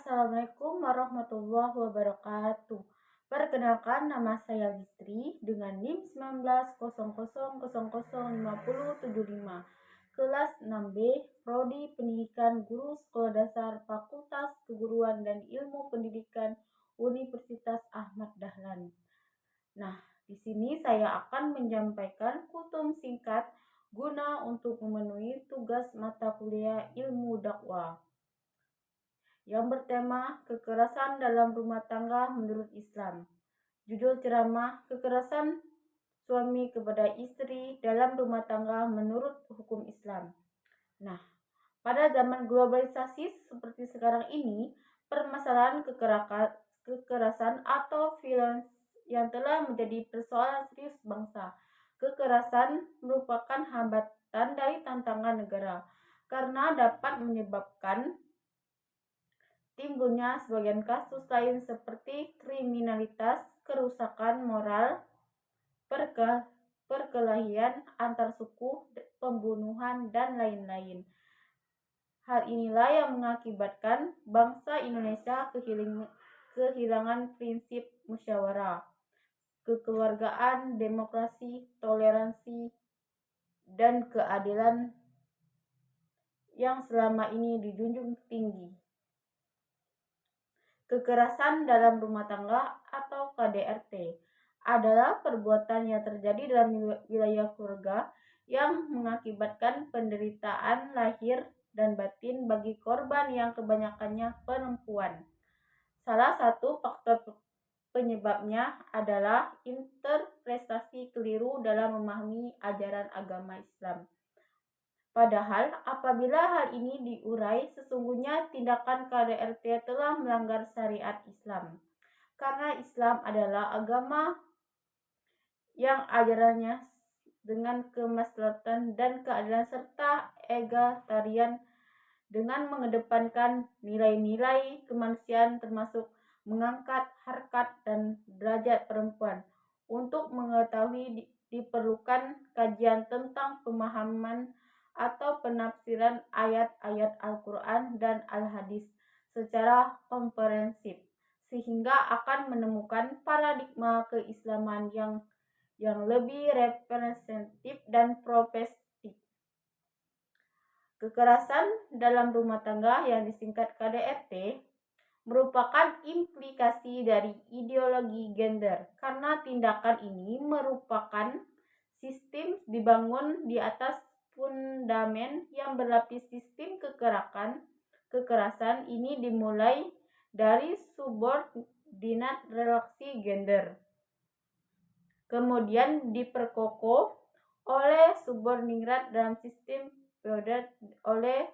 Assalamualaikum warahmatullahi wabarakatuh. Perkenalkan, nama saya Listri dengan NIM 1900005075, kelas 6B, Prodi Pendidikan Guru Sekolah Dasar Fakultas Keguruan dan Ilmu Pendidikan Universitas Ahmad Dahlan. Nah, di sini saya akan menyampaikan kutum singkat guna untuk memenuhi tugas mata kuliah ilmu dakwah yang bertema kekerasan dalam rumah tangga menurut Islam. Judul ceramah: kekerasan suami kepada istri dalam rumah tangga menurut hukum Islam. Nah, pada zaman globalisasi seperti sekarang ini, permasalahan kekerasan atau violence yang telah menjadi persoalan serius bangsa. Kekerasan merupakan hambatan dari tantangan negara karena dapat menyebabkan timbulnya sebagian kasus lain seperti kriminalitas, kerusakan moral, perkelahian antar suku, pembunuhan, dan lain-lain. Hal inilah yang mengakibatkan bangsa Indonesia kehilangan prinsip musyawarah, kekeluargaan, demokrasi, toleransi, dan keadilan yang selama ini dijunjung tinggi. Kekerasan dalam rumah tangga atau KDRT adalah perbuatan yang terjadi dalam wilayah keluarga yang mengakibatkan penderitaan lahir dan batin bagi korban yang kebanyakannya perempuan. Salah satu faktor penyebabnya adalah interpretasi keliru dalam memahami ajaran agama Islam. Padahal apabila hal ini diurai, sesungguhnya tindakan KDRT telah melanggar syariat Islam. Karena Islam adalah agama yang ajarannya dengan kemaslahatan dan keadilan serta egalitarian dengan mengedepankan nilai-nilai kemanusiaan termasuk mengangkat harkat dan derajat perempuan. Untuk mengetahui diperlukan kajian tentang pemahaman atau penafsiran ayat-ayat Al-Quran dan Al-Hadis secara komprehensif, sehingga akan menemukan paradigma keislaman yang lebih representatif dan profesional. Kekerasan dalam rumah tangga yang disingkat KDRT merupakan implikasi dari ideologi gender, karena tindakan ini merupakan sistem dibangun di atas fundamen yang berlapis. Sistem kekerasan ini dimulai dari subordinat relasi gender, kemudian diperkokoh oleh subordinat dalam sistem feodal. Oleh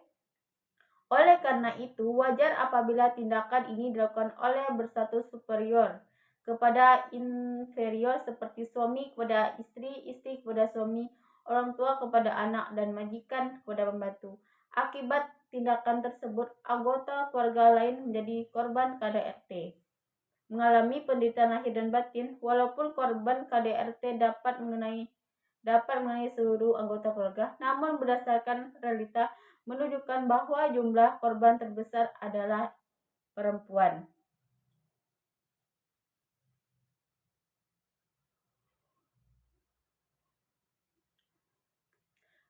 karena itu, wajar apabila tindakan ini dilakukan oleh berstatus superior kepada inferior seperti suami kepada istri, istri kepada suami, orang tua kepada anak, dan majikan kepada pembantu. Akibat tindakan tersebut, anggota keluarga lain menjadi korban KDRT, mengalami penderitaan lahir dan batin. Walaupun korban KDRT dapat mengenai seluruh anggota keluarga, namun berdasarkan realita menunjukkan bahwa jumlah korban terbesar adalah perempuan.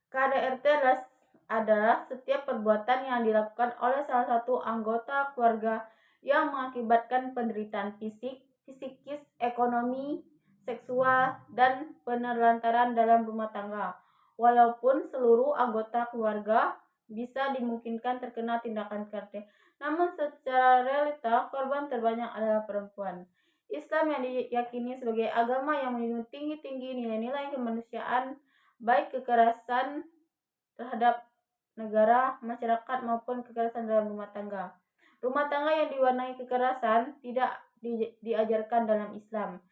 KDRT adalah setiap perbuatan yang dilakukan oleh salah satu anggota keluarga yang mengakibatkan penderitaan fisik, psikis, ekonomi, seksual, dan penelantaran dalam rumah tangga. Walaupun seluruh anggota keluarga bisa dimungkinkan terkena tindakan KDRT, namun secara realita korban terbanyak adalah perempuan. Islam yang diyakini sebagai agama yang menjunjung tinggi nilai-nilai kemanusiaan, baik kekerasan terhadap negara, masyarakat, maupun kekerasan dalam rumah tangga. Rumah tangga yang diwarnai kekerasan tidak diajarkan dalam Islam.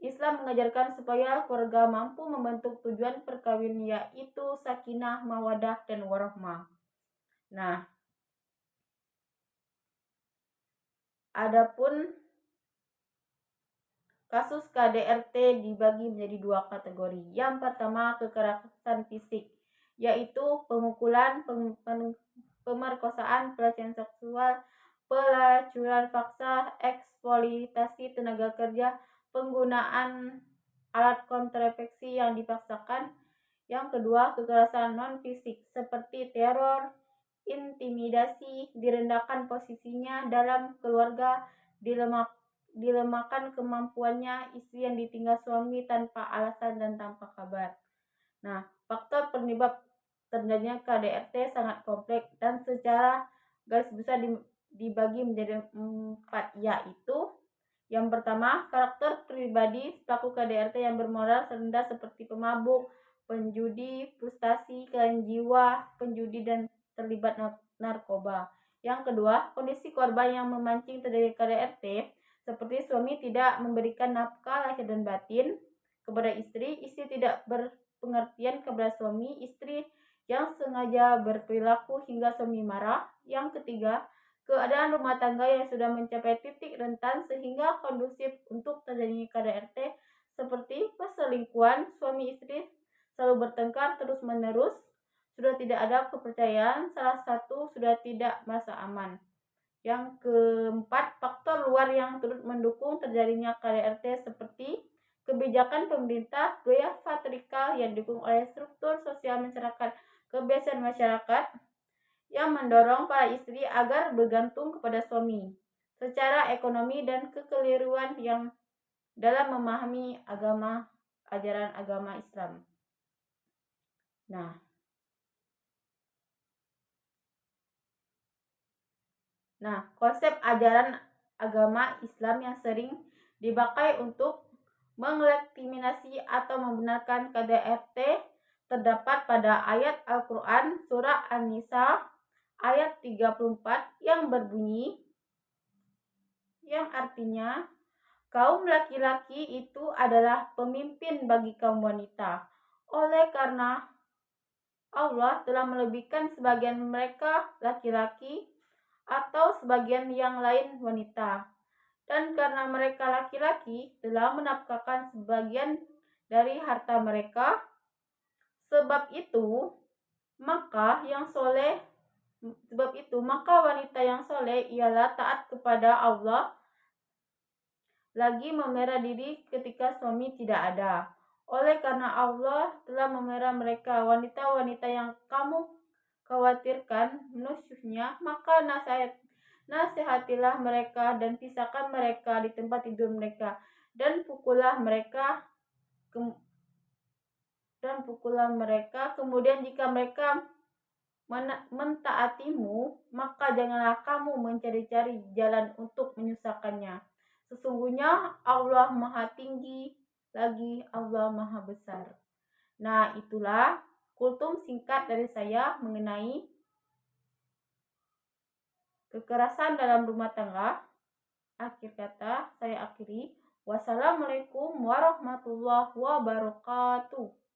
Islam mengajarkan supaya keluarga mampu membentuk tujuan perkawinan, yaitu sakinah, mawadah, dan warahmah. Nah, adapun kasus KDRT dibagi menjadi dua kategori. Yang pertama, kekerasan fisik, yaitu pemukulan, pemerkosaan, pelecehan seksual, pelacuran paksa, eksploitasi tenaga kerja, penggunaan alat kontrasepsi yang dipaksakan. Yang kedua, kekerasan non-fisik seperti teror, intimidasi, direndahkan posisinya dalam keluarga, dilemahkan kemampuannya, istri yang ditinggal suami tanpa alasan dan tanpa kabar. Nah, faktor penyebab terjadinya KDRT sangat kompleks dan secara garis besar dibagi menjadi 4, yaitu yang pertama, karakter pribadi pelaku KDRT yang bermoral rendah seperti pemabuk, penjudi, frustasi, kelainan jiwa, penjudi, dan terlibat narkoba. Yang kedua, kondisi korban yang memancing terjadi KDRT seperti suami tidak memberikan nafkah lahir dan batin kepada istri, istri tidak berpengertian kepada suami, istri yang sengaja berperilaku hingga suami marah. Yang ketiga, keadaan rumah tangga yang sudah mencapai titik rentan sehingga kondusif untuk terjadinya KDRT seperti perselingkuhan, suami istri selalu bertengkar terus-menerus, sudah tidak ada kepercayaan, salah satu sudah tidak merasa aman. Yang keempat, faktor luar yang turut mendukung terjadinya KDRT seperti kebijakan pemerintah, gaya patriarkal yang didukung oleh struktur sosial masyarakat, kebiasaan masyarakat yang mendorong para istri agar bergantung kepada suami secara ekonomi dan kekeliruan yang dalam memahami ajaran agama Islam. Nah, konsep ajaran agama Islam yang sering dipakai untuk melegitimasi atau membenarkan KDRT terdapat pada ayat Al-Quran surah An-Nisa ayat 34 yang berbunyi, yang artinya kaum laki-laki itu adalah pemimpin bagi kaum wanita. Oleh karena Allah telah melebihkan sebagian mereka laki-laki atau sebagian yang lain wanita. Dan karena mereka laki-laki telah menafkahkan sebagian dari harta mereka, sebab itu maka wanita yang soleh ialah taat kepada Allah, lagi memelihara diri ketika suami tidak ada. Oleh karena Allah telah memelihara mereka, wanita-wanita yang kamu khawatirkan nusyuznya, maka nasihatilah mereka dan pisahkan mereka di tempat tidur mereka dan pukullah mereka. Kemudian jika mereka mentaatimu, maka janganlah kamu mencari-cari jalan untuk menyusahkannya. Sesungguhnya Allah Maha Tinggi, lagi Allah Maha Besar. Nah, itulah kultum singkat dari saya mengenai kekerasan dalam rumah tangga. Akhir kata saya akhiri. Wassalamualaikum warahmatullahi wabarakatuh.